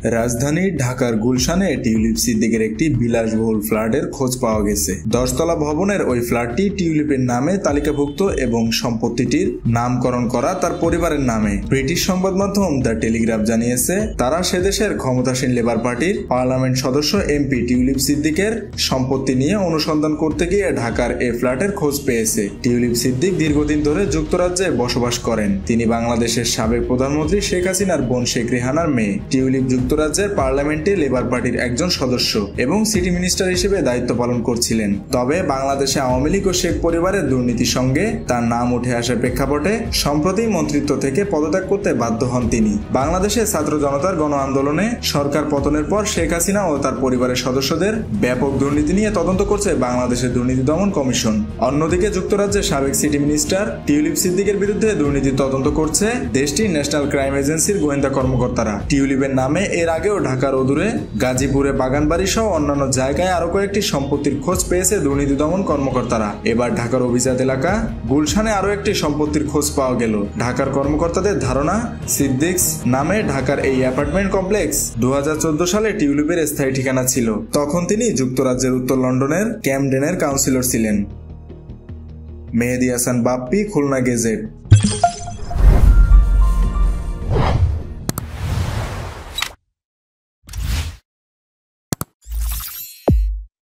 রাজধানী ঢাকার গুলশানে টিউলিপ সিদ্দিকের একটি বিলাসবহুল ফ্ল্যাটের খোঁজ পাওয়া গেছে। 10 তলা ভবনের ওই ফ্ল্যাটটি টিউলিপের নামে তালিকাভুক্ত এবং সম্পত্তিটির নামকরণ করা তার পরিবারের নামে। ব্রিটিশ সংবাদ মাধ্যম দ্য টেলিগ্রাফ জানিয়েছে, তারা সেদেশের ক্ষমতাসীন লেবার পার্টির পার্লামেন্ট সদস্য এমপি টিউলিপ সিদ্দিকের সম্পত্তি নিয়ে অনুসন্ধান করতে গিয়ে ঢাকার এই ফ্ল্যাটের খোঁজ পেয়েছে। টিউলিপ সিদ্দিক দীর্ঘদিন ধরে যুক্তরাজ্যে বসবাস করেন। তিনি বাংলাদেশের সাবেক প্রধানমন্ত্রী শেখ হাসিনার বোন শেখ রেহানার মেয়ে। টিউলিপ যুক্তরাজ্যের পার্লামেন্টে লেবার পার্টির একজন সদস্য এবং সিটি মিনিস্টার হিসেবে দায়িত্ব পালন করছিলেন। তবে বাংলাদেশে আওয়ামী লীগ ও শেখ পরিবারের দুর্নীতির সঙ্গে তার নাম উঠে আসার প্রেক্ষাপটে সম্প্রতি মন্ত্রিত্ব থেকে পদত্যাগ করতে বাধ্য হন তিনি। বাংলাদেশে ছাত্র জনতার গণ আন্দোলনে সরকার পতনের পর শেখ হাসিনা ও তার পরিবারের সদস্যদের ব্যাপক দুর্নীতি নিয়ে তদন্ত করছে বাংলাদেশের দুর্নীতি দমন কমিশন। অন্যদিকে যুক্তরাজ্যের সাবেক সিটি মিনিস্টার টিউলিপ সিদ্দিকের বিরুদ্ধে দুর্নীতি তদন্ত করছে দেশটির ন্যাশনাল ক্রাইম এজেন্সির গোয়েন্দা কর্মকর্তারা। টিউলিপের নামে এর আগেও ঢাকার অদূরে গাজীপুরে বাগানবাড়ি সহ অন্যান্য জায়গায় আরো কয়েকটি সম্পত্তির খোঁজ পেয়েছে দুর্নীতি দমন কর্মকর্তারা। এবার ঢাকার অভিজাত এলাকা গুলশানে আরো একটি সম্পত্তির খোঁজ পাওয়া গেল। ঢাকার কর্মকর্তাদের ধারণা, সিদ্দিকস নামে ঢাকার এই অ্যাপার্টমেন্ট কমপ্লেক্স 2014 সালে টিউলিপের স্থায়ী ঠিকানা ছিল। তখন তিনি যুক্তরাজ্যের উত্তর লন্ডনের ক্যামডেনের কাউন্সিলর ছিলেন। মেহেদী হাসান বাপ্পি, খুলনা গেজেট।